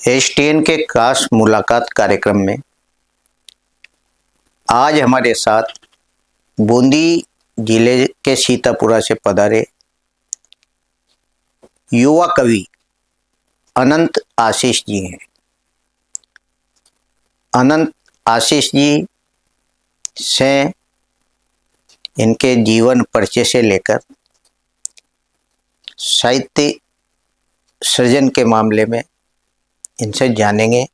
STN के खास मुलाकात कार्यक्रम में आज हमारे साथ बूंदी जिले के सीतापुरा से पधारे युवा कवि अनंत आशीष जी हैं। अनंत आशीष जी से इनके जीवन परिचय से लेकर साहित्य सृजन के मामले में इनसे जानेंगे।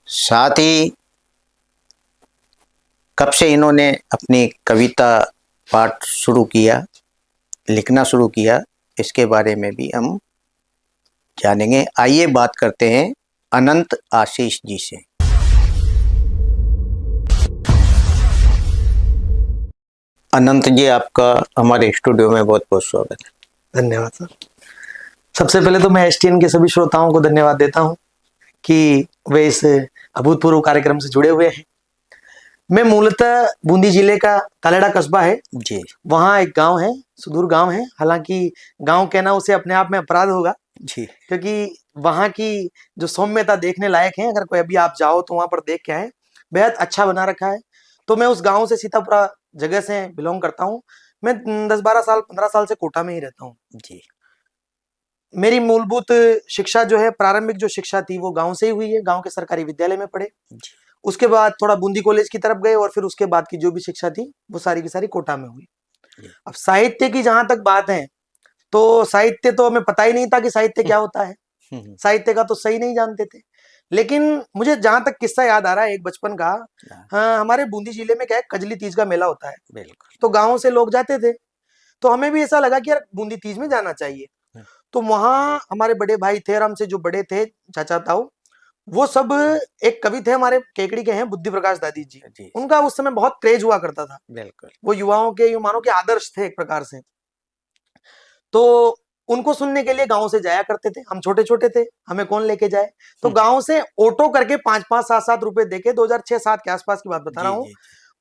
साथ ही कब से इन्होंने अपनी कविता पाठ शुरू किया, लिखना शुरू किया, इसके बारे में भी हम जानेंगे। आइए बात करते हैं अनंत आशीष जी से। अनंत जी, आपका हमारे स्टूडियो में बहुत बहुत स्वागत है। धन्यवाद सर। सबसे पहले तो मैं एसटीएन के सभी श्रोताओं को धन्यवाद देता हूं कि वे इस अभूतपूर्व कार्यक्रम से जुड़े हुए हैं। मैं मूलतः बूंदी जिले का तालेड़ा कस्बा है जी, वहाँ एक गांव है, सुदूर गांव है। हालांकि गांव कहना उसे अपने आप में अपराध होगा जी, क्योंकि वहाँ की जो सौम्यता देखने लायक है। अगर कोई अभी आप जाओ तो वहां पर देख के आए, बेहद अच्छा बना रखा है। तो मैं उस गाँव से सीतापुरा जगह से बिलोंग करता हूँ। मैं 10-12 साल 15 साल से कोटा में ही रहता हूँ जी। मेरी मूलभूत शिक्षा जो है, प्रारंभिक जो शिक्षा थी वो गांव से ही हुई है। गांव के सरकारी विद्यालय में पढ़े, उसके बाद थोड़ा बूंदी कॉलेज की तरफ गए और फिर उसके बाद की जो भी शिक्षा थी वो सारी की सारी कोटा में हुई। अब साहित्य की जहां तक बात है तो साहित्य तो हमें पता ही नहीं था कि साहित्य क्या होता है। साहित्य का तो सही नहीं जानते थे। लेकिन मुझे जहां तक किस्सा याद आ रहा है एक बचपन का, हाँ, हमारे बूंदी जिले में क्या है, कजली तीज का मेला होता है। बिल्कुल। तो गाँव से लोग जाते थे, तो हमें भी ऐसा लगा कि यार बूंदी तीज में जाना चाहिए। तो वहां हमारे बड़े भाई थे और हमसे जो बड़े थे, चाचा ताऊ, वो सब एक कवि थे हमारे केकड़ी के हैं, बुद्धि प्रकाश दादी जी। उनका उस समय बहुत क्रेज हुआ करता था। बिल्कुल। वो युवाओं के आदर्श थे एक प्रकार से। तो उनको सुनने के लिए गांव से जाया करते थे। हम छोटे छोटे थे, हमें कौन लेके जाए। तो गांव से ऑटो करके 5-5 7-7 रुपए देके, 2006-7 के आसपास की बात बता रहा हूँ,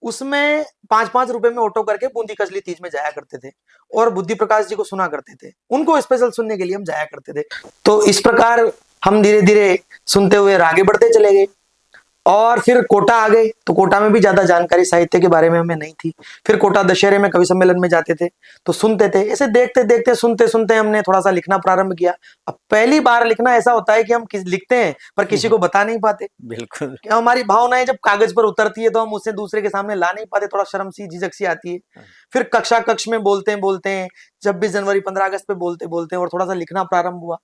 उसमें 5-5 रुपए में ऑटो करके बूंदी कजली तीज में जाया करते थे और बुद्धि प्रकाश जी को सुना करते थे। उनको स्पेशल सुनने के लिए हम जाया करते थे। तो इस प्रकार हम धीरे धीरे सुनते हुए आगे बढ़ते चले गए और फिर कोटा आ गए। तो कोटा में भी ज्यादा जानकारी साहित्य के बारे में हमें नहीं थी। फिर कोटा दशहरे में कवि सम्मेलन में जाते थे तो सुनते थे। ऐसे देखते देखते सुनते सुनते हमने थोड़ा सा लिखना प्रारंभ किया। अब पहली बार लिखना ऐसा होता है कि हम लिखते हैं पर किसी को बता नहीं पाते। बिल्कुल। हमारी भावनाएं जब कागज पर उतरती है तो हम उसे दूसरे के सामने ला नहीं पाते, थोड़ा शर्म सी झिझक सी आती है। फिर कक्ष में बोलते हैं 26 जनवरी 15 अगस्त पे बोलते हैं और थोड़ा सा लिखना प्रारंभ हुआ।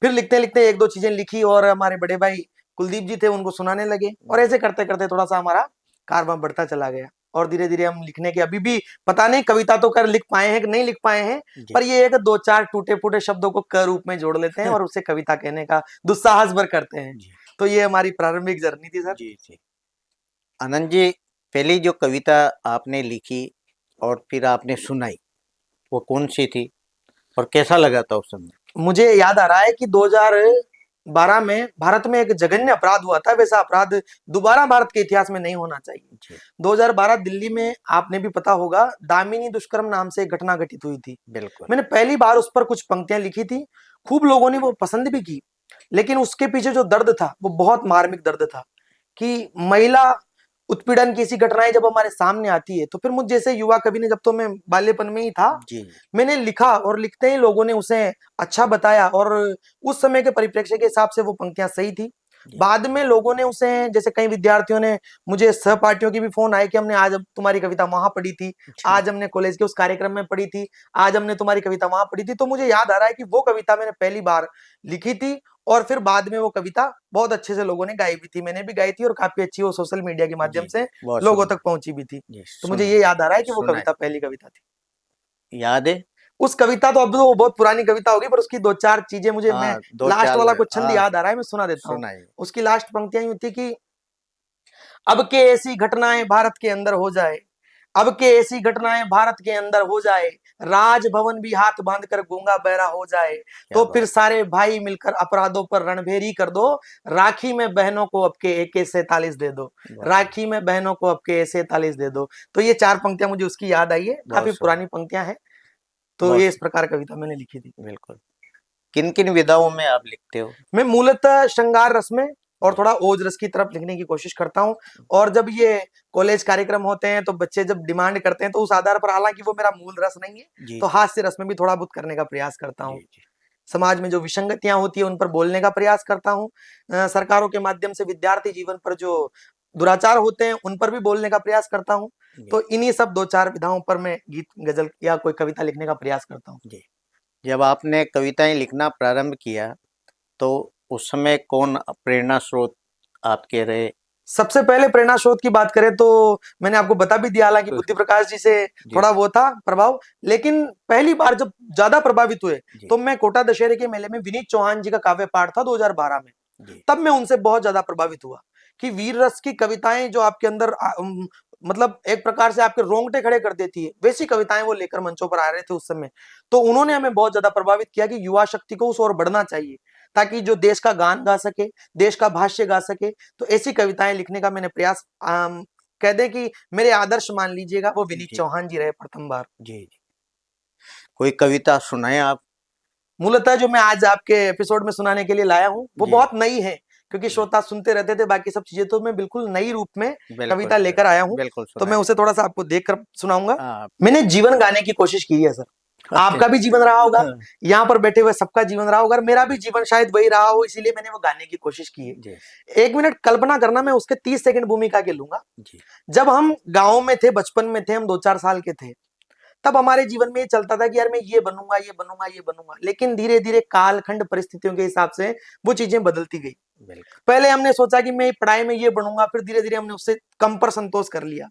फिर लिखते लिखते एक दो चीजें लिखी और हमारे बड़े भाई कुलदीप जी थे, उनको सुनाने लगे और ऐसे करते करते थोड़ा सा हमारा कारवां बढ़ता चला गया और धीरे धीरे हम लिखने के, अभी भी पता नहीं कविता तो कर लिख पाए हैं कि नहीं लिख पाए हैं, पर ये एक 2-4 टूटे फूटे शब्दों को क रूप में जोड़ लेते हैं और उसे कविता कहने का दुस्साहस भर करते हैं। तो ये हमारी प्रारंभिक जर्नी थी सर। जी। आनंद जी, पहली जो कविता आपने लिखी और फिर आपने सुनाई वो कौन सी थी और कैसा लगा था उस समय? मुझे याद आ रहा है कि 2012 में भारत में एक जघन्य अपराध हुआ था। वैसा अपराध दोबारा भारत के इतिहास में नहीं होना चाहिए। 2012 दिल्ली में, आपने भी पता होगा, दामिनी दुष्कर्म नाम से एक घटना घटित हुई थी। बिल्कुल। मैंने पहली बार उस पर कुछ पंक्तियां लिखी थी। खूब लोगों ने वो पसंद भी की, लेकिन उसके पीछे जो दर्द था वो बहुत मार्मिक दर्द था कि महिला उत्पीड़न की ऐसी घटनाएं जब हमारे सामने आती है तो फिर मुझ जैसे युवा कवि ने, जब तो मैं बाल्यपन में ही था, मैंने लिखा और लिखते ही लोगों ने उसे अच्छा बताया और उस समय के परिप्रेक्ष्य के हिसाब से वो पंक्तियां सही थी। बाद में लोगों ने उसे, जैसे कई विद्यार्थियों ने मुझे, सहपाठियों की भी फोन आए कि हमने आज तुम्हारी कविता वहां पढ़ी थी, आज हमने कॉलेज के उस कार्यक्रम में पढ़ी थी, आज हमने तुम्हारी कविता वहां पढ़ी थी। तो मुझे याद आ रहा है कि वो कविता मैंने पहली बार लिखी थी और फिर बाद में वो कविता बहुत अच्छे से लोगों ने गाई भी थी, मैंने भी गाई थी और काफी अच्छी वो सोशल मीडिया के माध्यम से लोगों तक पहुंची भी थी। तो मुझे ये याद आ रहा है कि वो कविता पहली कविता थी। याद है उस कविता, तो अब तो बहुत पुरानी कविता होगी, पर उसकी 2-4 चीजें मुझे, मैं लास्ट वाला कुछ छंद याद आ रहा है, मैं सुना देता हूँ। उसकी लास्ट पंक्तियां यूं थी कि अब के ऐसी घटनाएं भारत के अंदर हो जाए, अब के ऐसी घटनाएं भारत के अंदर हो जाए, राजभवन भी हाथ बांधकर गूंगा बहरा हो जाए, तो फिर सारे भाई मिलकर अपराधों पर रणभेरी कर दो, राखी में बहनों को अब के AK-47 दे दो, राखी में बहनों को अब के AK-47 दे दो। तो ये 4 पंक्तियां मुझे उसकी याद आई है, काफी पुरानी पंक्तियां हैं। तो ये इस प्रकार कविता मैंने लिखी थी। बिल्कुल। किन किन विधाओं में आप लिखते हो? मैं मूलतः श्रृंगार रस में और थोड़ा ओज रस की तरफ लिखने की कोशिश करता हूँ। और जब ये कॉलेज कार्यक्रम होते हैं तो बच्चे जब डिमांड करते हैं तो उस आधार पर, हालांकि वो मेरा मूल रस नहीं है, जी तो हास्य रस में भी थोड़ा बहुत करने का प्रयास करता हूँ। जी जी समाज में जो विसंगतियां होती है उन पर बोलने का प्रयास करता हूँ। सरकारों के माध्यम से विद्यार्थी जीवन पर जो दुराचार होते हैं उन पर भी बोलने का प्रयास करता हूँ। तो इन्हीं सब 2-4 विधाओं पर मैं गीत, गजल या कोई कविता लिखने का प्रयास करता हूँ। जी। जब आपने कविताएं लिखना प्रारंभ किया तो उस समय कौन प्रेरणा स्रोत आपके रहे? सबसे पहले प्रेरणा स्रोत की बात करें तो मैंने आपको बता भी दिया, हालांकि बुद्धि प्रकाश जी से जी थोड़ा वो था प्रभाव, लेकिन पहली बार जब ज्यादा प्रभावित हुए जी तो मैं कोटा दशहरे के मेले में विनीत चौहान जी का काव्य पाठ था 2012 में, जी तब मैं उनसे बहुत ज्यादा प्रभावित हुआ कि वीर रस की कविताएं जो आपके अंदर मतलब एक प्रकार से आपके रोंगटे खड़े कर देती है, वैसी कविताएं वो लेकर मंचों पर आ रहे थे उस समय। तो उन्होंने हमें बहुत ज्यादा प्रभावित किया कि युवा शक्ति को उस ओर बढ़ना चाहिए ताकि जो देश का गान गा सके, देश का भाष्य गा सके। तो ऐसी कविताएं लिखने का मैंने प्रयास, कह दे कि मेरे आदर्श मान लीजिएगा, वो विनीत जी चौहान जी रहे प्रथम बार। जी। कोई कविता सुनाए आप? मूलतः जो मैं आज आपके एपिसोड में सुनाने के लिए लाया हूँ वो जी बहुत नई है, क्योंकि जी श्रोता सुनते रहते थे बाकी सब चीजें, तो मैं बिल्कुल नई रूप में बिल्कुल कविता लेकर आया हूँ। बिल्कुल तो मैं सुनाए। उसे थोड़ा सा आपको देखकर सुनाऊंगा। हाँ। मैंने जीवन गाने की कोशिश की है सर, आपका भी जीवन रहा होगा, हाँ, यहाँ पर बैठे हुए सबका जीवन रहा होगा, मेरा भी जीवन शायद वही रहा हो, इसीलिए मैंने वो गाने की कोशिश की है। जी 1 मिनट कल्पना करना, मैं उसके 30 सेकंड भूमिका के लूंगा। जी जब हम गाँव में थे, बचपन में थे, हम 2-4 साल के थे, तब हमारे जीवन में ये चलता था कि यार मैं ये बनूंगा, ये बनूंगा, ये बनूंगा, लेकिन धीरे धीरे कालखंड परिस्थितियों के हिसाब से वो चीजें बदलती गई। बिल्कुल। पहले हमने सोचा कि मैं पढ़ाई में ये बनूंगा, फिर धीरे धीरे हमने उससे कम पर संतोष कर लिया,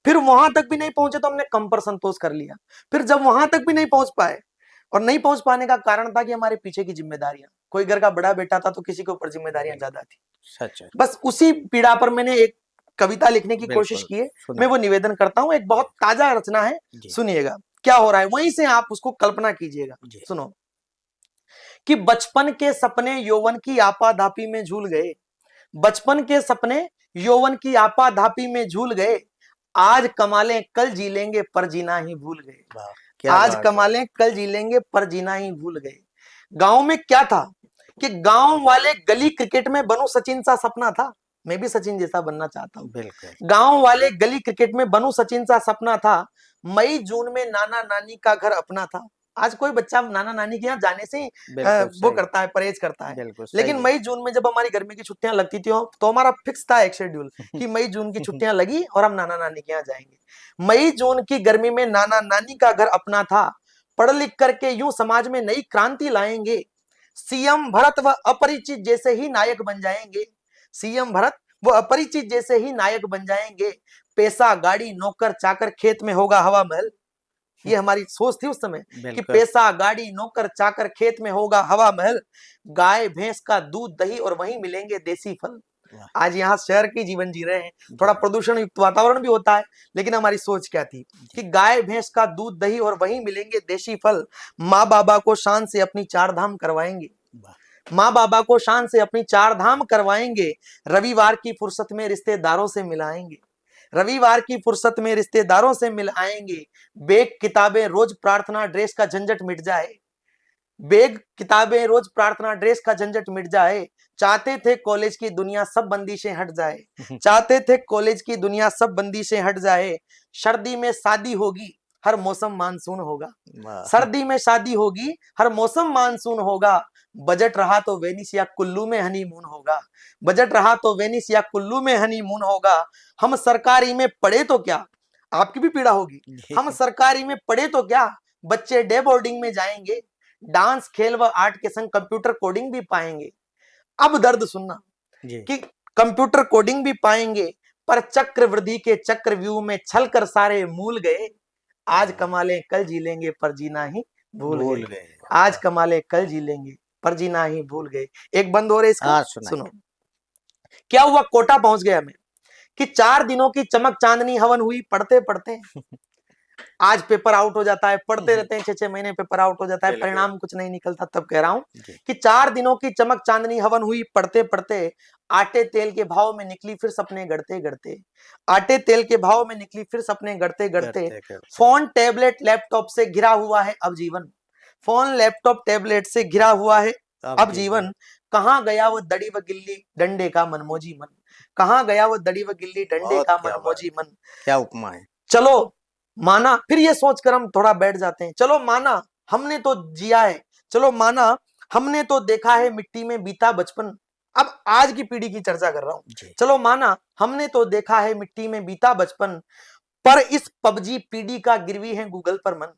फिर वहां तक भी नहीं पहुंचे तो हमने कम पर संतोष कर लिया, फिर जब वहां तक भी नहीं पहुंच पाए, और नहीं पहुंच पाने का कारण था कि हमारे पीछे की जिम्मेदारियां, कोई घर का बड़ा बेटा था तो किसी के ऊपर जिम्मेदारियां ज्यादा थी। सच है। बस उसी पीड़ा पर मैंने एक कविता लिखने की कोशिश बिल्कुल की है। मैं सुनाए। वो निवेदन करता हूँ, एक बहुत ताजा रचना है, जी सुनिएगा क्या हो रहा है, वहीं से आप उसको कल्पना कीजिएगा। जी सुनो कि बचपन के सपने यौवन की आपाधापी में झूल गए, बचपन के सपने यौवन की आपाधापी में झूल गए, आज कमालें कल जी लेंगे पर जीना ही भूल गए, वाह क्या आज बात है। कमालें कल जी लेंगे पर जीना ही भूल गए। गांव में क्या था कि गांव वाले गली क्रिकेट में बनूं सचिन सा सपना था, मैं भी सचिन जैसा बनना चाहता हूं। बिल्कुल गांव वाले गली क्रिकेट में बनूं सचिन सा सपना था, मई जून में नाना नानी का घर अपना था। आज कोई बच्चा नाना नानी के यहाँ जाने से ही बिल्कुल वो सही। करता है, परहेज करता है। बिल्कुल लेकिन सही है। मई जून में जब हमारी गर्मी की छुट्टियां लगती थी तो हमारा फिक्स था एक शेड्यूल कि मई जून की छुट्टियां लगी और हम नाना नानी के यहाँ जाएंगे। मई जून की गर्मी में नाना नानी का घर अपना था, पढ़ लिख करके यूं समाज में नई क्रांति लाएंगे, सीएम भरत व अपरिचित जैसे ही नायक बन जाएंगे, सीएम भरत वो अपरिचित जैसे ही नायक बन जाएंगे, पैसा गाड़ी नौकर चाकर खेत में होगा हवा महल। ये हमारी सोच थी उस समय कि बिल्कुल पैसा गाड़ी नौकर चाकर खेत में होगा हवा महल, गाय भैंस का दूध दही और वहीं मिलेंगे देसी फल। वाह। आज यहाँ शहर की जीवन जी रहे हैं, थोड़ा जी प्रदूषण युक्त वातावरण भी होता है, लेकिन हमारी सोच क्या थी कि जी गाय भैंस का दूध दही और वहीं मिलेंगे देसी फल, माँ बाबा को शान से अपनी 4 धाम करवाएंगे, वाह। माँ बाबा को शान से अपनी 4 धाम करवाएंगे, रविवार की फुर्सत में रिश्तेदारों से मिलाएंगे, रविवार की फुर्सत में रिश्तेदारों से मिल आएंगे, बैग किताबें रोज प्रार्थना ड्रेस का झंझट मिट जाए, बैग किताबें रोज प्रार्थना ड्रेस का झंझट मिट जाए, चाहते थे कॉलेज की दुनिया सब बंदिशें हट जाए, चाहते थे कॉलेज की दुनिया सब बंदिशें हट जाए, सर्दी में शादी होगी हर मौसम मानसून होगा, वाह। सर्दी में शादी होगी हर मौसम मानसून होगा, बजट रहा तो वेनिस या कुल्लू में हनीमून होगा, बजट रहा तो वेनिस या कुल्लू में हनीमून होगा, हम सरकारी में पढ़े तो क्या, आपकी भी पीड़ा होगी, हम सरकारी में पढ़े तो क्या, बच्चे डे बोर्डिंग में जाएंगे, डांस खेल व आर्ट के संग कंप्यूटर कोडिंग भी पाएंगे। अब दर्द सुनना जी कि कंप्यूटर कोडिंग भी पाएंगे, पर चक्रवृद्धि के चक्रव्यूह में छल कर सारे मूल गए, आज कमालें कल जी लेंगे पर जीना ही भूल भूल गए, गए। आज कमालें कल जी लेंगे पर जीना ही भूल गए। एक बंद हो रहा है इसका, हाँ सुनाइए। सुनो क्या हुआ, कोटा पहुंच गया मैं कि 4 दिनों की चमक चांदनी हवन हुई, पढ़ते पढ़ते आज पेपर आउट हो जाता है, पढ़ते रहते हैं 6-6 महीने पेपर आउट हो जाता है, बिल्कुल परिणाम कुछ नहीं निकलता, तब कह रहा हूं जी कि 4 दिनों की चमक चांदनी हवन हुई, पढ़ते पढ़ते आटे तेल के भाव में निकली फिर सपने गढ़ते गढ़ते, आटे तेल के भाव में निकली फिर सपने गढ़ते गढ़ते, करते करते फोन टैबलेट लैपटॉप से घिरा हुआ है अब जीवन, फोन लैपटॉप टैबलेट से घिरा हुआ है अब जीवन जीवन। कहाँ गया वो दड़ी व गिल्ली डंडे का मनमोजी मन। कहाँ गया वो दड़ी व गिल्ली डंडे बहुत का क्या बात, मनमोजी मन। क्या उपमा है। चलो माना, फिर ये सोचकर हम थोड़ा बैठ जाते हैं, चलो माना हमने तो जिया है, चलो माना हमने तो देखा है मिट्टी में बीता बचपन। अब आज की पीढ़ी की चर्चा कर रहा हूं। जी चलो माना हमने तो देखा है मिट्टी में बीता बचपन, पर इस पबजी पीढ़ी का गिरवी है गूगल पर मन।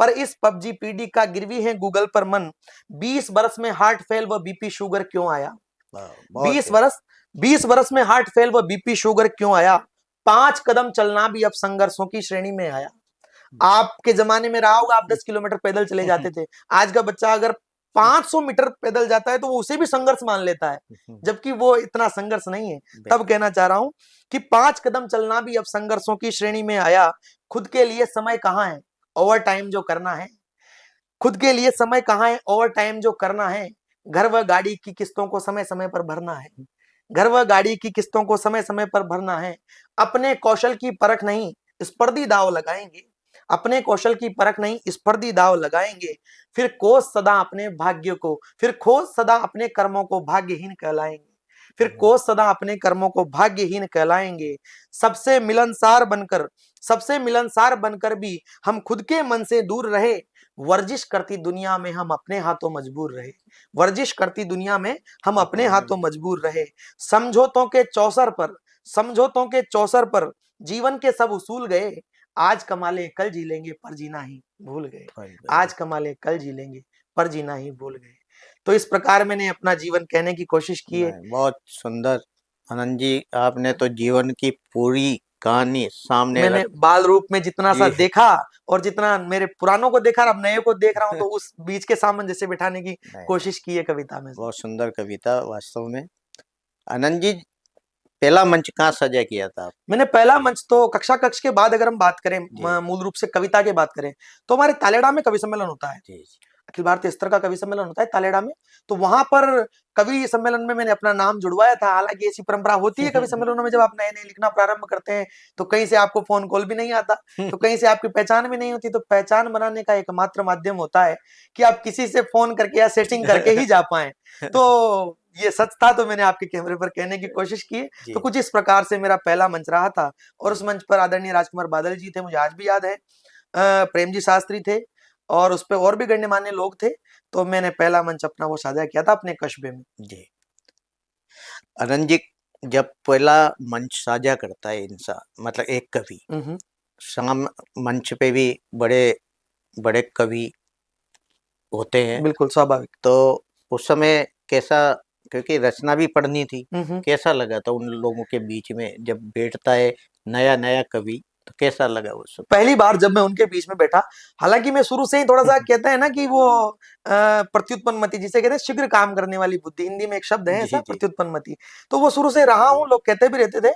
पर इस पबजी पीढ़ी का गिरवी है गूगल पर मन। 20 बरस में हार्ट फेल व बीपी शुगर क्यों आया। वाह, बहुत 20 है। बरस 20 बरस में हार्ट फेल व बीपी शुगर क्यों आया। 5 कदम चलना भी अब संघर्षों की श्रेणी में आया। आपके जमाने में रहा होगा, आप 10 किलोमीटर पैदल चले जाते थे। आज का बच्चा अगर 500 मीटर पैदल जाता है तो वो उसे भी संघर्ष मान लेता है, जबकि वो इतना संघर्ष नहीं है। तब कहना चाह रहा हूं कि 5 कदम चलना भी अब संघर्षों की श्रेणी में आया। खुद के लिए समय कहाँ है, ओवर टाइम जो करना है। खुद के लिए समय कहाँ है, ओवर टाइम जो करना है। घर व गाड़ी की किस्तों को समय समय पर भरना है। घर व गाड़ी की किस्तों को समय समय पर भरना है। अपने कौशल की परख नहीं स्पर्धी दाव लगाएंगे। अपने कौशल की परख नहीं स्पर्धी दाव लगाएंगे। फिर खोज सदा अपने भाग्य को, फिर खोज सदा अपने कर्मों को भाग्यहीन कहलाएंगे। फिर खोज सदा अपने कर्मों को भाग्यहीन कहलाएंगे। सबसे मिलनसार बनकर, सबसे मिलनसार बनकर भी हम खुद के मन से दूर रहे। वर्जिश करती दुनिया में हम अपने हाथों मजबूर रहे। वर्जिश करती दुनिया में हम अपने हाथों मजबूर रहे। समझौतों के चौसर पर, समझौतों के चौसर पर जीवन के सब उसूल गए। आज कमा ले कल जी लेंगे पर जीना ही भूल गए। आज कमा ले कल जी लेंगे पर जीना ही भूल गए। तो इस प्रकार मैंने अपना जीवन कहने की कोशिश की है। बहुत सुंदर आनंद जी, आपने तो जीवन की पूरी कहानी सामने मैंने रख बाल रूप में जितना सा जी देखा और जितना मेरे पुरानों को देखा और अब नए को देख रहा हूं, तो उस बीच के सामंजस्य बिठाने की कोशिश की है कविता में। बहुत सुंदर कविता वास्तव में। आनंद जी, पहला मंच कहाँ सजा किया था आप? मैंने पहला मंच तो कक्षा कक्ष के बाद, अगर हम बात करें जी मूल रूप से कविता की बात करें, तो हमारे तालेड़ा में कवि सम्मेलन होता है। जी अखिल भारतीय स्तर का कवि सम्मेलन होता है तालेड़ा में। तो वहां पर कवि सम्मेलन में मैंने अपना नाम जुड़वाया था। हालांकि ऐसी परंपरा होती है कवि सम्मेलनों में, जब आप नए नए लिखना प्रारंभ करते हैं तो कहीं से आपको फोन कॉल भी नहीं आता, तो कहीं से आपकी पहचान भी नहीं होती। तो पहचान बनाने का एकमात्र माध्यम होता है कि आप किसी से फोन करके या सेटिंग करके ही जा पाए। तो ये सच था, तो मैंने आपके कैमरे पर कहने की कोशिश की। तो कुछ इस प्रकार से मेरा पहला मंच रहा था। और उस मंच पर आदरणीय राजकुमार बादल जी थे, मुझे आज भी याद है। प्रेम जी शास्त्री थे और उस पर और भी गण्यमान्य लोग थे। तो मैंने पहला मंच अपना वो साझा किया था अपने कस्बे में। जी। आनंद जी, जब पहला मंच साझा करता है इंसान, मतलब एक कवि, साम मंच पे भी बड़े बड़े कवि होते हैं, बिल्कुल स्वाभाविक। तो उस समय कैसा, क्योंकि रचना भी पढ़नी थी, कैसा लगा था उन लोगों के बीच में जब बैठता है नया नया कवि, तो कैसा लगा उस समय? पहली बार जब मैं उनके बीच में बैठा, हालांकि मैं शुरू से ही थोड़ा सा कहते हैं ना कि वो प्रत्युत्पन्नमति जिसे कहते हैं, शीघ्र काम करने वाली बुद्धि, हिंदी में एक शब्द है ऐसा, प्रत्युत्पन्नमति। तो वो शुरू से रहा हूं, लोग कहते भी रहते थे।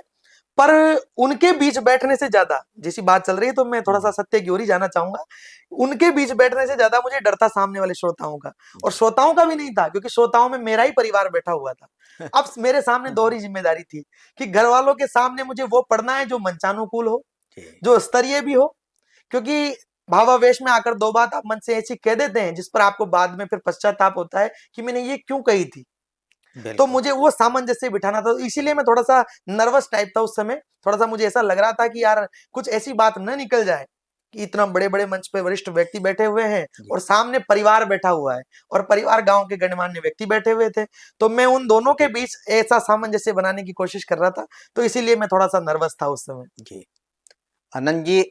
पर उनके बीच बैठने से ज्यादा, जैसी बात चल रही है तो मैं थोड़ा सा सत्य की ओर ही जाना चाहूंगा, उनके बीच बैठने से ज्यादा मुझे डर था सामने वाले श्रोताओं का। और श्रोताओं का भी नहीं था, क्योंकि श्रोताओं में मेरा ही परिवार बैठा हुआ था। अब मेरे सामने दोहरी जिम्मेदारी थी कि घर वालों के सामने मुझे वो पढ़ना है जो मंचानुकूल हो, जो स्तरीय भी हो। क्योंकि भावावेश में आकर दो बात आप मन से ऐसी कह देते हैं जिस पर आपको बाद में फिर पश्चाताप होता है कि मैंने ये क्यों कही थी। तो मुझे वो सामंजस्य बिठाना था, इसीलिए मैं थोड़ा सा नर्वस टाइप था उस समय। थोड़ा सा मुझे ऐसा लग रहा था कि यार कुछ ऐसी बात न निकल जाए कि इतना बड़े बड़े मंच पे वरिष्ठ व्यक्ति बैठे हुए हैं और सामने परिवार बैठा हुआ है, और परिवार गांव के गणमान्य व्यक्ति बैठे हुए थे। तो मैं उन दोनों के बीच ऐसा सामंजस्य बनाने की कोशिश कर रहा था, तो इसीलिए मैं थोड़ा सा नर्वस था उस समय। जी आनंद जी,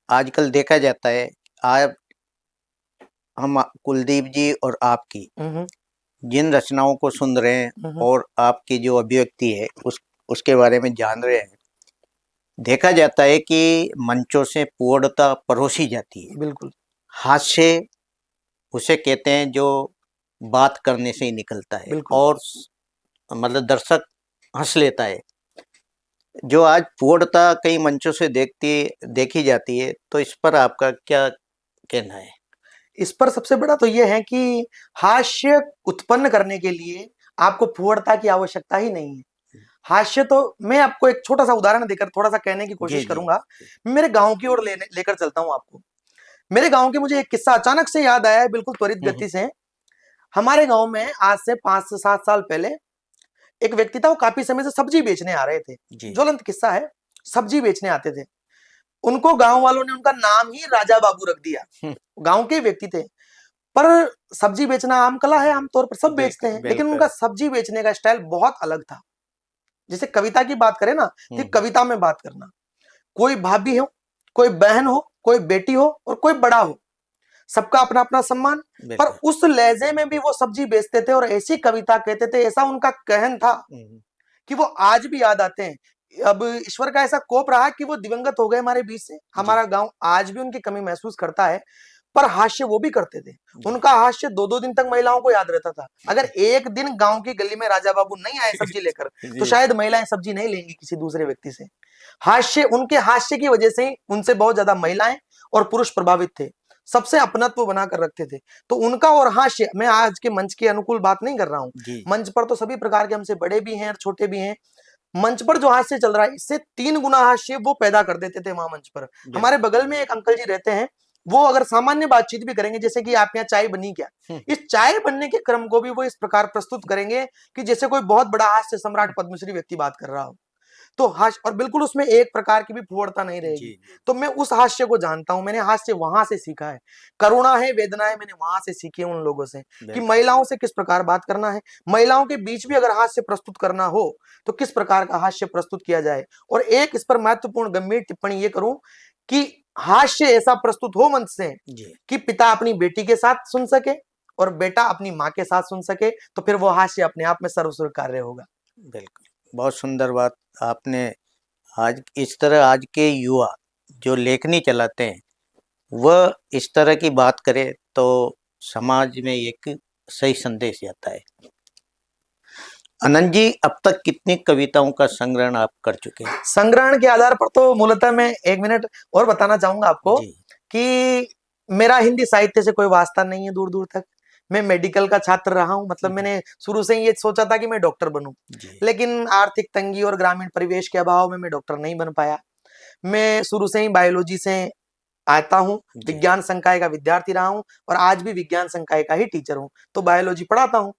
आजकल देखा जाता है, आप हम कुलदीप जी और आपकी जिन रचनाओं को सुन रहे हैं और आपकी जो अभिव्यक्ति है उसके बारे में जान रहे हैं, देखा जाता है कि मंचों से पूर्णता परोसी जाती है। बिल्कुल। हास्य उसे कहते हैं जो बात करने से ही निकलता है, और मतलब दर्शक हंस लेता है। जो आज पूर्णता कई मंचों से देखी जाती है, तो इस पर आपका क्या कहना है? इस पर सबसे बड़ा तो यह है कि हास्य उत्पन्न करने के लिए आपको पूर्णता की आवश्यकता ही नहीं है। हास्य तो मैं आपको एक छोटा सा उदाहरण देकर थोड़ा सा कहने की कोशिश करूंगा। मैं मेरे गांव की ओर लेकर चलता हूं आपको। मेरे गांव के मुझे एक किस्सा अचानक से याद आया है, बिल्कुल त्वरित गति से। हमारे गांव में आज से 5 से 7 साल पहले एक व्यक्ति था, वो काफी समय से सब्जी बेचने आ रहे थे। जी। ज्वलंत किस्सा है, सब्जी बेचने आते थे। उनको गांव वालों ने उनका नाम ही राजा बाबू रख दिया। गांव के व्यक्ति थे, पर सब्जी बेचना आम कला है, आमतौर पर सब बेचते हैं, लेकिन उनका सब्जी बेचने का स्टाइल बहुत अलग था। जैसे कविता की बात करें ना, तो कविता में बात करना, कोई भाभी हो, कोई बहन हो, कोई बेटी हो और कोई बड़ा हो, सबका अपना अपना सम्मान, पर उस लहजे में भी वो सब्जी बेचते थे और ऐसी कविता कहते थे, ऐसा उनका कहन था कि वो आज भी याद आते हैं। अब ईश्वर का ऐसा कोप रहा कि वो दिवंगत हो गए हमारे बीच से। हमारा गांव आज भी उनकी कमी महसूस करता है, पर हास्य वो भी करते थे। उनका हास्य 2-2 दिन तक महिलाओं को याद रहता था। अगर एक दिन गांव की गली में राजा बाबू नहीं आए सब्जी लेकर, तो शायद महिलाएं सब्जी नहीं लेंगी किसी दूसरे व्यक्ति से। हास्य, उनके हास्य की वजह से उनसे बहुत ज्यादा महिलाएं और पुरुष प्रभावित थे, सबसे अपनत्व बनाकर रखते थे। तो उनका और हास्य, मैं आज के मंच के अनुकूल बात नहीं कर रहा हूं, मंच पर तो सभी प्रकार के हमसे बड़े भी हैं और छोटे भी हैं। मंच पर जो हास्य चल रहा है, इससे 3 गुना हास्य वो पैदा कर देते थे वहां मंच पर। हमारे बगल में एक अंकल जी रहते हैं, वो अगर सामान्य बातचीत भी करेंगे, जैसे कि आप यहाँ चाय बनी क्या, इस चाय बनने के क्रम को भी वो इस प्रकार प्रस्तुत करेंगे कि जैसे कोई बहुत बड़ा हास्य सम्राट पद्मश्री व्यक्ति बात कर रहा हो। तो हास्य, और बिल्कुल उसमें एक प्रकार की भी फुहड़ता नहीं रहेगी। तो मैं उस हास्य को जानता हूं, मैंने हास्य वहां से सीखा है। करुणा है, वेदना है, मैंने वहां से सीखी है उन लोगों से कि महिलाओं से किस प्रकार बात करना है, महिलाओं के बीच भी अगर हास्य प्रस्तुत करना हो तो किस प्रकार का हास्य प्रस्तुत किया जाए। और एक इस पर महत्वपूर्ण गंभीर टिप्पणी ये करूं कि हास्य ऐसा प्रस्तुत हो मंच से कि पिता अपनी बेटी के साथ सुन सके और बेटा अपनी माँ के साथ सुन सके, तो फिर वो हास्य अपने आप में सर्वस्वीकार्य होगा। बिल्कुल, बहुत सुंदर बात आपने। आज इस तरह आज के युवा जो लेखनी चलाते हैं, वह इस तरह की बात करे तो समाज में एक सही संदेश जाता है। अनंत जी, अब तक कितनी कविताओं का संग्रहण आप कर चुके हैं? संग्रहण के आधार पर तो मूलतः मैं 1 मिनट और बताना चाहूंगा आपको कि मेरा हिंदी साहित्य से कोई वास्ता नहीं है दूर दूर तक। मैं मेडिकल का छात्र रहा हूं, मतलब मैंने शुरू से ही ये सोचा था कि मैं डॉक्टर बनूं, लेकिन आर्थिक तंगी और ग्रामीण परिवेश के अभाव में मैं डॉक्टर नहीं बन पाया। मैं शुरू से ही बायोलॉजी से आता हूं, विज्ञान संकाय का विद्यार्थी रहा हूं और आज भी विज्ञान संकाय का ही टीचर हूं, तो बायोलॉजी पढ़ाता हूं।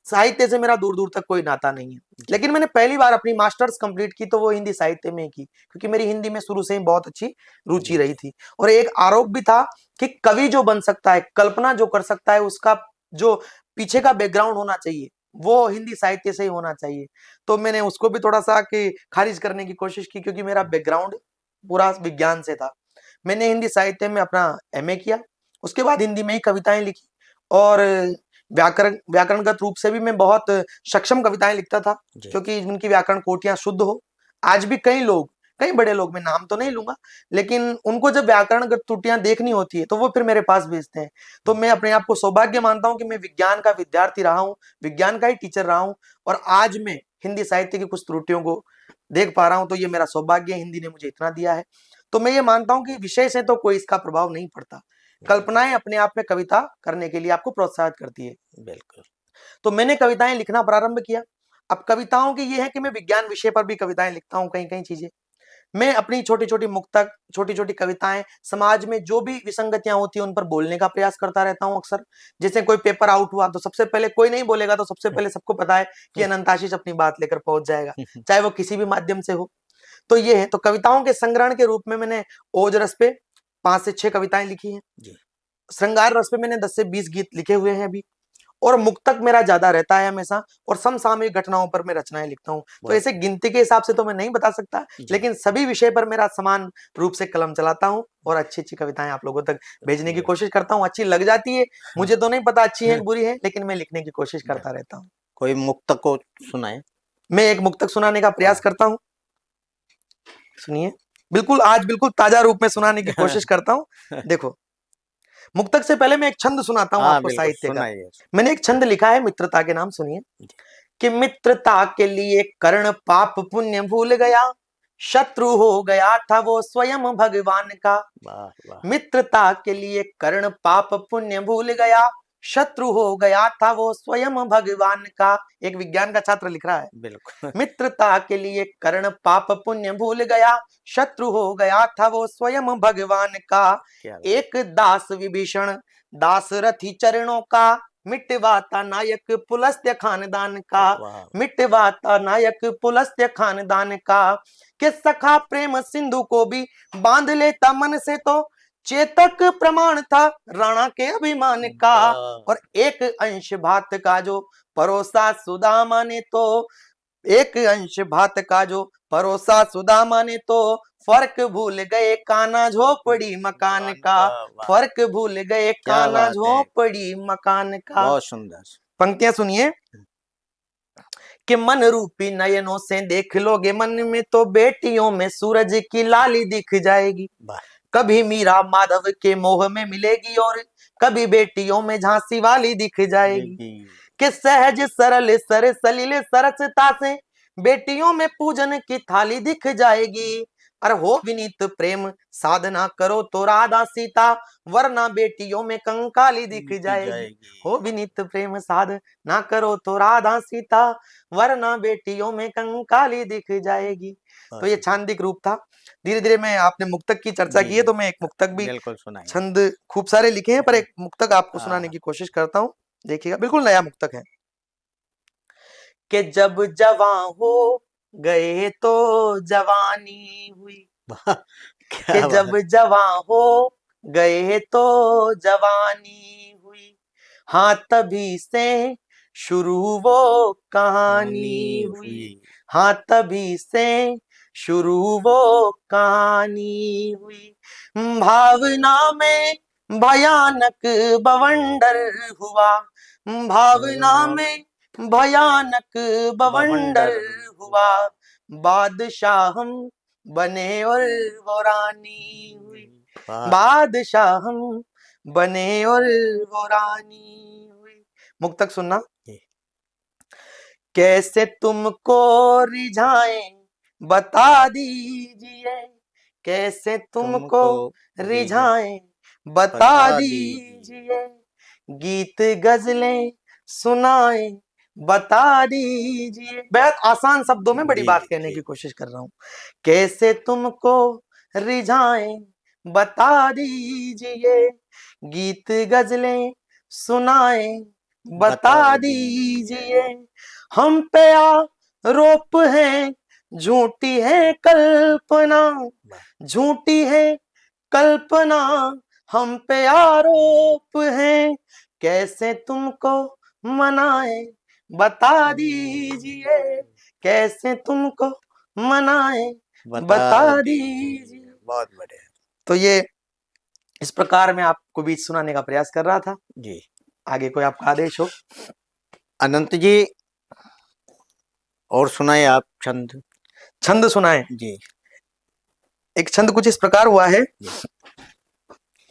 साहित्य से मेरा दूर दूर तक कोई नाता नहीं है, लेकिन मैंने पहली बार अपनी मास्टर्स कंप्लीट की तो वो हिंदी साहित्य में की, क्योंकि मेरी हिंदी में शुरू से ही बहुत अच्छी रुचि रही थी। और एक आरोप भी था कि कवि जो बन सकता है, कल्पना जो कर सकता है, उसका जो पीछे का बैकग्राउंड होना चाहिए वो हिंदी साहित्य से ही होना चाहिए। तो मैंने उसको भी थोड़ा सा कि खारिज करने की कोशिश की, क्योंकि मेरा बैकग्राउंड पूरा विज्ञान से था। मैंने हिंदी साहित्य में अपना एमए किया, उसके बाद हिंदी में ही कविताएं लिखी और व्याकरणगत रूप से भी मैं बहुत सक्षम कविताएं लिखता था, क्योंकि उनकी व्याकरण कोटियां शुद्ध हो। आज भी कई लोग, कई बड़े लोग, मैं नाम तो नहीं लूंगा, लेकिन उनको जब व्याकरणगत त्रुटियां देखनी होती है तो वो फिर मेरे पास भेजते हैं। तो मैं अपने आप को सौभाग्य मानता हूं कि मैं विज्ञान का विद्यार्थी रहा हूं, विज्ञान का ही टीचर रहा हूं और आज मैं हिंदी साहित्य की कुछ त्रुटियों को देख पा रहा हूं। तो ये मेरा सौभाग्य है, हिंदी ने मुझे इतना दिया है। तो मैं ये मानता हूं कि विषय से तो कोई इसका प्रभाव नहीं पड़ता, कल्पनाएं अपने आप में कविता करने के लिए आपको प्रोत्साहित करती है। बिल्कुल। तो मैंने कविताएं लिखना प्रारंभ किया। अब कविताओं की ये है कि मैं विज्ञान विषय पर भी कविताएं लिखता हूं, कई कई चीजें। मैं अपनी छोटी छोटी मुक्तक, छोटी छोटी कविताएं समाज में जो भी विसंगतियां होती हैं उन पर बोलने का प्रयास करता रहता हूं अक्सर। जैसे कोई पेपर आउट हुआ तो सबसे पहले, कोई नहीं बोलेगा तो सबसे पहले सबको पता है कि अनंत आशीष अपनी बात लेकर पहुंच जाएगा, चाहे वो किसी भी माध्यम से हो। तो ये है, तो कविताओं के संग्रहण के रूप में मैंने ओज रस पे 5 से 6 कविताएं लिखी हैं, श्रृंगार रस पे मैंने 10 से 20 गीत लिखे हुए हैं अभी, और मुक्तक मेरा ज्यादा रहता है हमेशा, और समसामयिक घटनाओं पर मैं रचनाएं लिखता हूँ। तो ऐसे गिनती के हिसाब से तो मैं नहीं बता सकता, लेकिन सभी विषय पर मेरा समान रूप से कलम चलाता हूँ और अच्छी अच्छी कविताएं आप लोगों तक भेजने की कोशिश करता हूँ। अच्छी लग जाती है, मुझे तो नहीं पता अच्छी है बुरी है, लेकिन मैं लिखने की कोशिश करता रहता हूँ। कोई मुक्तक को सुनाए? मैं एक मुक्तक सुनाने का प्रयास करता हूँ, सुनिए। बिल्कुल आज बिल्कुल ताजा रूप में सुनाने की कोशिश करता हूँ। देखो, मुक्तक से पहले मैं एक छंद सुनाता हूँ आपको साहित्य का। मैंने एक छंद लिखा है मित्रता के नाम, सुनिए। कि मित्रता के लिए कर्ण पाप पुण्य भूल गया, शत्रु हो गया था वो स्वयं भगवान का। मित्रता के लिए कर्ण पाप पुण्य भूल गया, शत्रु हो गया था वो स्वयं भगवान का। एक विज्ञान का छात्र लिख रहा है। बिल्कुल। मित्रता के लिए कर्ण पाप पुण्य भूल गया, शत्रु हो गया था वो स्वयं भगवान का। क्या बात। एक दास विभीषण दासरथी चरणों का, मिटवाता नायक पुलस्त्य खानदान का। वाह। मिटवाता नायक पुलस्त्य खानदान का। कि सखा प्रेम सिंधु को भी बांध लेता मन से तो चेतक प्रमाण था राणा के अभिमान का। वाह। और एक अंश भात का जो परोसा सुदामा ने तो, एक अंश भात का जो परोसा सुदामा ने तो फर्क भूल गए काना झोपड़ी मकान का। वाह। फर्क भूल गए क्या काना बात है। झोपड़ी मकान का। बहुत सुंदर। पंक्तियां सुनिए कि मन रूपी नयनों से देख लोगे मन में तो बेटियों में सूरज की लाली दिख जाएगी। वाह। कभी मीरा माधव के मोह में मिलेगी और कभी बेटियों में झांसी वाली दिख जाएगी। जी। कि सहज सरल सर सलीले सरसता से बेटियों में पूजन की थाली दिख जाएगी। और हो विनीत प्रेम साधना करो तो राधा सीता, वरना बेटियों में कंकाली दिख जाएगी। हो विनीत प्रेम साधना करो तो राधा सीता, वरना बेटियों में कंकाली दिख जाएगी। तो ये छांदिक रूप था। धीरे धीरे मैं, आपने मुक्तक की चर्चा जी। की है तो मैं एक मुक्तक भी, बिल्कुल सुनाइए। छंद खूब सारे लिखे हैं पर एक मुक्तक आपको हाँ। सुनाने की कोशिश करता हूँ। देखिएगा, बिल्कुल नया मुक्तक है। कि जब जवां हो गए तो जवानी हुई, वाह। कि क्या जब बात। जवां हो गए तो जवानी हुई, हाँ तभी से शुरू वो कहानी हुई। हाँ तभी से शुरू वो कहानी हुई। भावना में भयानक बवंडर हुआ, भावना में भयानक बवंडर हुआ। बादशाह हम बने और वो रानी हुई, वाह। बादशाह हम बने और वो रानी हुई। मुक्तक सुनना। जी। कैसे तुमको रिझाएं बता दीजिए, कैसे तुमको रिझाएं बता बता दीजिए। गीत गजलें सुनाएं बता दीजिए। बेहद आसान शब्दों में बड़ी जी, बात कहने जी। की कोशिश कर रहा हूं। कैसे तुमको रिझाएं बता दीजिए, गीत गजलें सुनाएं बता दीजिए। हम पे आरोप है झूठी है कल्पना, झूठी है कल्पना हम पे आरोप है। कैसे तुमको मनाए बता दीजिए, कैसे तुमको मनाए बता दीजिए। बहुत बढ़िया। तो ये इस प्रकार मैं आपको बीच सुनाने का प्रयास कर रहा था। जी। आगे कोई आपका आदेश हो। अनंत जी, और सुनाए आप छंद। छंद सुनाए। जी। एक छंद कुछ इस प्रकार हुआ है,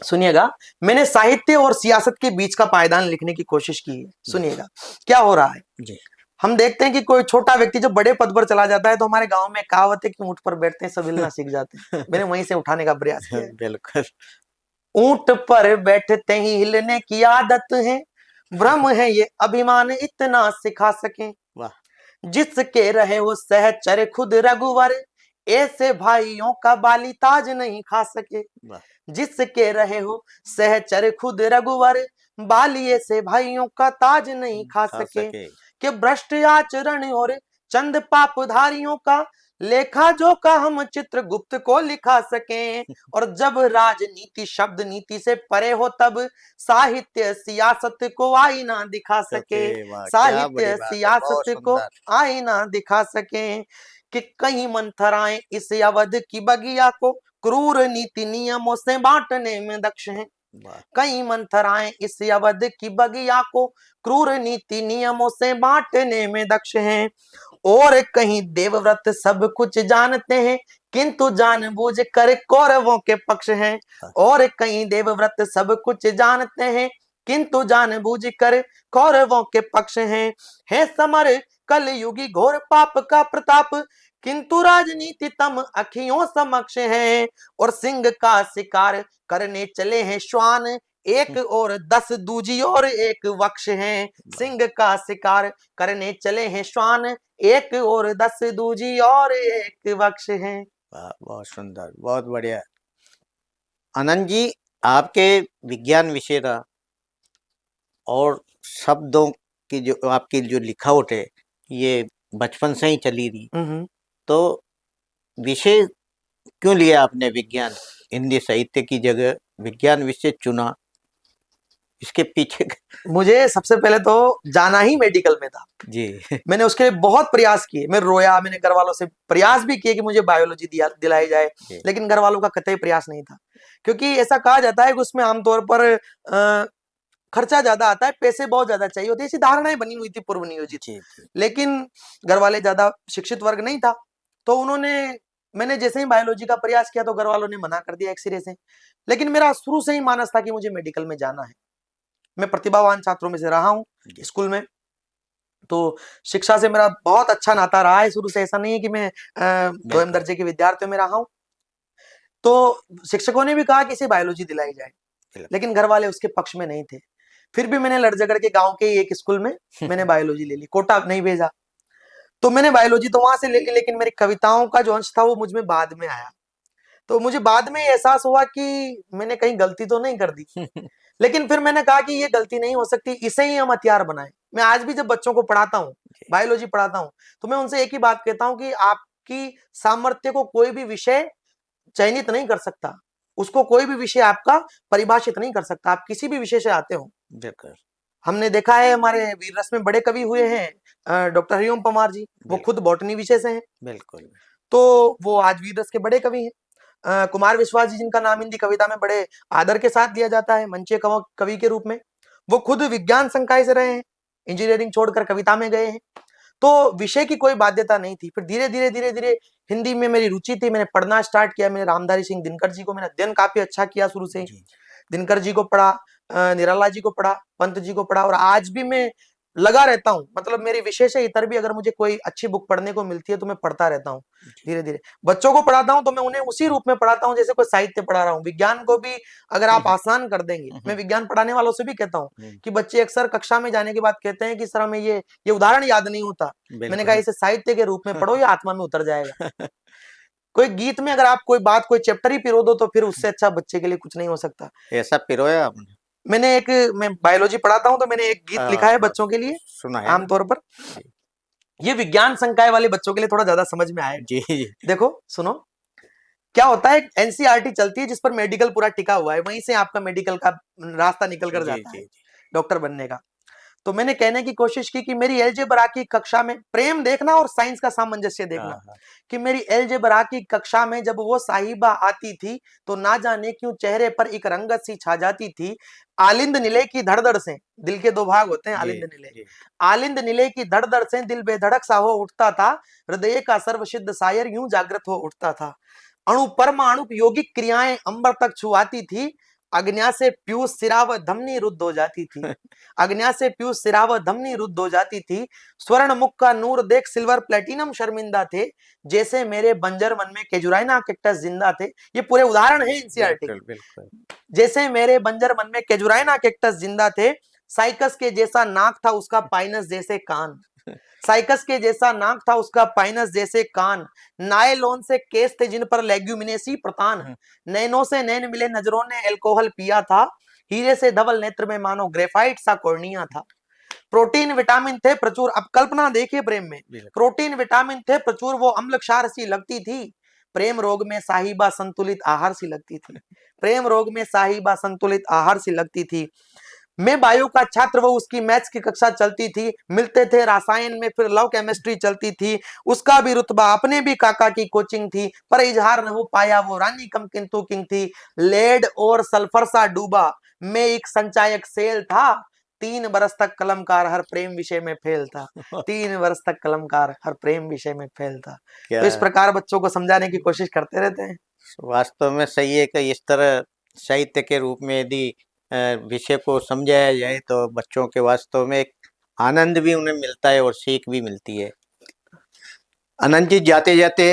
सुनिएगा। मैंने साहित्य और सियासत के बीच का पायदान लिखने की कोशिश की है। सुनिएगा क्या हो रहा है। जी। हम देखते हैं कि कोई छोटा व्यक्ति जब बड़े पद पर चला जाता है तो हमारे गांव में कहावत है कि ऊंट पर बैठते हैं सब हिलना सीख जाते हैं। मैंने वहीं से उठाने का प्रयास किया है। बिल्कुल। ऊंट पर बैठते ही हिलने की आदत है, भ्रम है ये अभिमान इतना सिखा सके। वाह। जिसके रहे वो सहचर खुद रघुवर, ऐसे भाइयों का बाली ताज नहीं खा सके। वाह। जिसके रहे हो सहचर खुद रघुवर, बाली ऐसे भाइयों का ताज नहीं खा सके। कि भ्रष्ट आचरण और चंद पापधारियों का लेखा जोखा हम चित्रगुप्त को लिखा सकें। और जब राजनीति शब्द नीति से परे हो तब साहित्य सियासत को आईना दिखा सके। साहित्य सियासत को आईना दिखा सके। कि कहीं मंथराएं इस अवध की बगिया को क्रूर नीति नियमों से बांटने में दक्ष हैं। कई मंथराएं इस अवध की बगिया को क्रूर नीति नियमों से बांटने में दक्ष हैं। और कहीं देवव्रत सब कुछ जानते हैं किंतु जानबूझ कर कौरवों के पक्ष हैं। और कहीं देवव्रत सब कुछ जानते हैं किंतु जानबूझ कर कौरवों के पक्ष हैं। है समर कलयुगी घोर पाप का प्रताप किंतु राजनीति तम अखियों समक्ष है। और सिंह का शिकार करने चले हैं श्वान एक और 10 दूजी और एक वक्ष हैं, सिंह का शिकार करने चले हैं श्वान, एक और 10 दूजी और एक वक्ष हैं। वाह, बहुत सुंदर, बहुत बढ़िया। आनंद जी, आपके विज्ञान विषय का और शब्दों की जो आपकी जो लिखावट है, ये बचपन से ही चली रही, तो विषय क्यों लिया आपने विज्ञान, हिंदी साहित्य की जगह विज्ञान विषय चुना, इसके पीछे? मुझे सबसे पहले तो जाना ही मेडिकल में था जी। मैंने उसके लिए बहुत प्रयास किए, मैं रोया, मैंने घर वालों से प्रयास भी किए कि मुझे बायोलॉजी दिलाई जाए, लेकिन घर वालों का कतई प्रयास नहीं था, क्योंकि ऐसा कहा जाता है कि उसमें आमतौर पर खर्चा ज्यादा आता है, पैसे बहुत ज्यादा चाहिए होते हैं, ऐसी धारणाएं बनी हुई थी पूर्व नियोजित। लेकिन घर वाले ज्यादा शिक्षित वर्ग नहीं था, तो मैंने जैसे ही बायोलॉजी का प्रयास किया तो घर वालों ने मना कर दिया एक सिरे से। लेकिन मेरा शुरू से ही मानस था कि मुझे मेडिकल में जाना है। मैं प्रतिभावान छात्रों में से रहा हूँ स्कूल में, तो शिक्षा से मेरा बहुत अच्छा नाता रहा है शुरू से, ऐसा नहीं है कि मैं दोयम दर्जे के विद्यार्थियों में रहा हूँ। तो शिक्षकों ने भी कहा कि इसे बायोलॉजी दिलाई जाए, लेकिन घर वाले उसके पक्ष में नहीं थे। फिर भी मैंने लड़झगड़ के गांव के एक स्कूल में मैंने बायोलॉजी ले ली, कोटा नहीं भेजा, तो मैंने बायोलॉजी तो वहां से ले ली, लेकिन मेरी कविताओं का जो अंश था वो मुझ में बाद में आया। तो मुझे बाद में एहसास हुआ कि मैंने कहीं गलती तो नहीं कर दी। लेकिन फिर मैंने कहा कि ये गलती नहीं हो सकती, इसे ही हम हथियार बनाएं। मैं आज भी जब बच्चों को पढ़ाता हूँ, बायोलॉजी पढ़ाता हूँ, तो मैं उनसे एक ही बात कहता हूँ कि आपकी सामर्थ्य को कोई भी विषय चयनित नहीं कर सकता, उसको कोई भी विषय आपका परिभाषित नहीं कर सकता, आप किसी भी विषय से आते हो। हमने देखा है हमारे वीर रस में बड़े कवि हुए हैं डॉक्टर हरिओम परमार जी, वो खुद बॉटनी विषय से हैं, बिल्कुल, तो वो आज वीर रस के बड़े कवि हैं। कुमार विश्वास जी, जिनका नाम हिंदी कविता में बड़े आदर के साथ लिया जाता है मंचीय कवि के रूप में, वो खुद विज्ञान संकाय से रहे हैं, इंजीनियरिंग छोड़कर कविता में गए हैं। तो विषय की कोई बाध्यता नहीं थी। फिर धीरे धीरे हिंदी में मेरी रुचि थी, मैंने पढ़ना स्टार्ट किया। मैंने रामधारी सिंह दिनकर जी को, मैंने अध्ययन काफी अच्छा किया शुरू से ही। दिनकर जी को पढ़ा, निराला जी को पढ़ा, पंत जी को पढ़ा, और आज भी मैं लगा रहता हूँ। मतलब मेरी विषय से इतर भी अगर मुझे कोई अच्छी बुक पढ़ने को मिलती है तो मैं पढ़ता रहता हूँ। धीरे धीरे बच्चों को पढ़ाता हूँ तो मैं उन्हें उसी रूप में पढ़ाता हूँ जैसे कोई साहित्य पढ़ा रहा हूँ। विज्ञान को भी अगर आप आसान कर देंगे, मैं विज्ञान पढ़ाने वालों से भी कहता हूँ कि बच्चे अक्सर कक्षा में जाने के बाद कहते हैं कि सर हमें ये उदाहरण याद नहीं होता। मैंने कहा इसे साहित्य के रूप में पढ़ो, ये आत्मा में उतर जाएगा। कोई गीत में अगर आप कोई बात, कोई चैप्टर ही पिरो दो तो फिर उससे अच्छा बच्चे के लिए कुछ नहीं हो सकता। ऐसा पिरोया आपने? मैं बायोलॉजी पढ़ाता हूँ तो मैंने एक गीत लिखा है बच्चों के लिए, सुना है आमतौर पर। ये विज्ञान संकाय वाले बच्चों के लिए थोड़ा ज्यादा समझ में आएगा। जी। देखो सुनो, क्या होता है, एनसीईआरटी चलती है जिस पर मेडिकल पूरा टिका हुआ है, वहीं से आपका मेडिकल का रास्ता निकल कर जाता है डॉक्टर बनने का। तो मैंने कहने की कोशिश की कि मेरी अलजेब्रा की कक्षा में, प्रेम देखना और साइंस का सामंजस्य देखना, कि मेरी अलजेब्रा की कक्षा में जब वो साहिबा आती थी तो ना जाने क्यों चेहरे पर एक रंगत सी छा जाती थी। आलिंद निलय की धड़धड़ से, दिल के दो भाग होते हैं आलिंद निलय, आलिंद निलय की धड़धड़ से दिल बेधड़क सा हो उठता था, हृदय का सर्वसिद्ध शायर यूं जागृत हो उठता था। अणु परमाणु यौगिक क्रियाएं अंबर तक छुआती थी, अग्न्या से पीयूष सिराव धमनी रुद्ध हो जाती थी। अग्न्या से पीयूष सिराव धमनी रुद्ध हो जाती थी। स्वर्ण मुख का नूर देख सिल्वर प्लेटिनम शर्मिंदा थे, जैसे मेरे बंजर मन में केजुराइना कैक्टस जिंदा थे। ये पूरे उदाहरण है एनसीईआरटी। जैसे मेरे बंजर मन में केजुराइना कैक्टस जिंदा थे, साइकस के जैसा नाक था उसका पाइनस जैसे कान, साइकस के जैसा नाक था उसका पाइनस जैसे कान, नायलॉन से केस थे जिन पर लेग्यूमिनेसी प्रतान, नैनों से नैन मिले नजरों ने एल्कोहल पिया था, हीरे से धवल नेत्र में मानो ग्रेफाइट सा कॉर्निया था। प्रोटीन विटामिन थे प्रचुर, अब कल्पना देखिए प्रेम में, प्रोटीन विटामिन थे प्रचुर, वो अम्ल क्षार सी लगती थी। प्रेम रोग में साहिबा संतुलित आहार सी लगती थी, प्रेम रोग में साहिबा संतुलित आहार सी लगती थी। मैं बायो का छात्र, वो उसकी मैथ्स की कक्षा चलती थी, मिलते थे रासायन में फिर लव केमिस्ट्री चलती थी। उसका भी रुतबा अपने भी काका की कोचिंग थी, पर इजहार न हो पाया वो रानी कम किंतु किंग थी। लेड और सल्फर सा डूबा मैं एक संचायक सेल था, 3 बरस तक कलमकार हर प्रेम विषय में फेल था, 3 वर्ष तक कलमकार हर प्रेम विषय में फेल था। तो इस प्रकार बच्चों को समझाने की कोशिश करते रहते हैं। वास्तव में सही है कि इस तरह साहित्य के रूप में यदि विषय को समझाया जाए तो बच्चों के वास्तव में एक आनंद भी उन्हें मिलता है और सीख भी मिलती है। अनंत जी, जाते जाते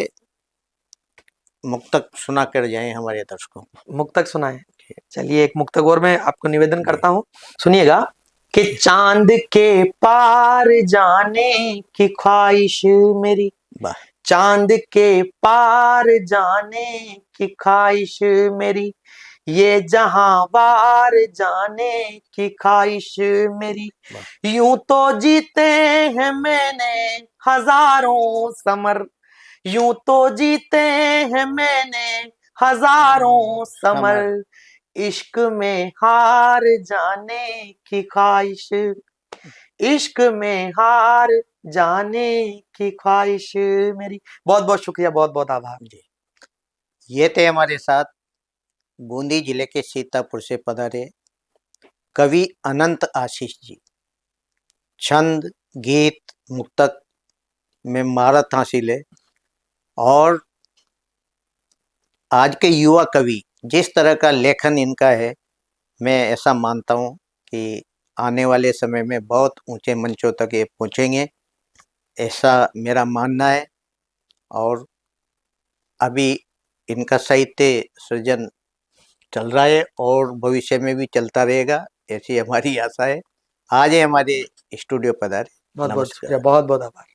मुक्तक सुना कर जाए हमारे दर्शकों को। मुक्तक सुनाए। चलिए एक मुक्तक और मैं आपको निवेदन करता हूँ, सुनिएगा। कि चांद के पार जाने की ख्वाहिश मेरी, वाह। चांद के पार जाने की ख्वाहिश मेरी, ये जहां वार जाने की ख्वाहिश मेरी। यूं तो जीते हैं मैंने हजारों समर, यूं तो जीते हैं मैंने हजारों समर, इश्क में हार जाने की ख्वाहिश, इश्क में हार जाने की ख्वाहिश मेरी। बहुत बहुत शुक्रिया, बहुत बहुत आभार जी। ये थे हमारे साथ बूंदी जिले के सीतापुर से पधारे कवि अनंत आशीष जी। छंद, गीत, मुक्तक में महारत हासिल है और आज के युवा कवि जिस तरह का लेखन इनका है, मैं ऐसा मानता हूँ कि आने वाले समय में बहुत ऊंचे मंचों तक ये पहुँचेंगे, ऐसा मेरा मानना है। और अभी इनका साहित्य सृजन चल रहा है और भविष्य में भी चलता रहेगा, ऐसी हमारी आशा है। आज ये हमारे स्टूडियो पधारे। बहुत बहुत नमस्कार। शुक्रिया, बहुत बहुत आभार।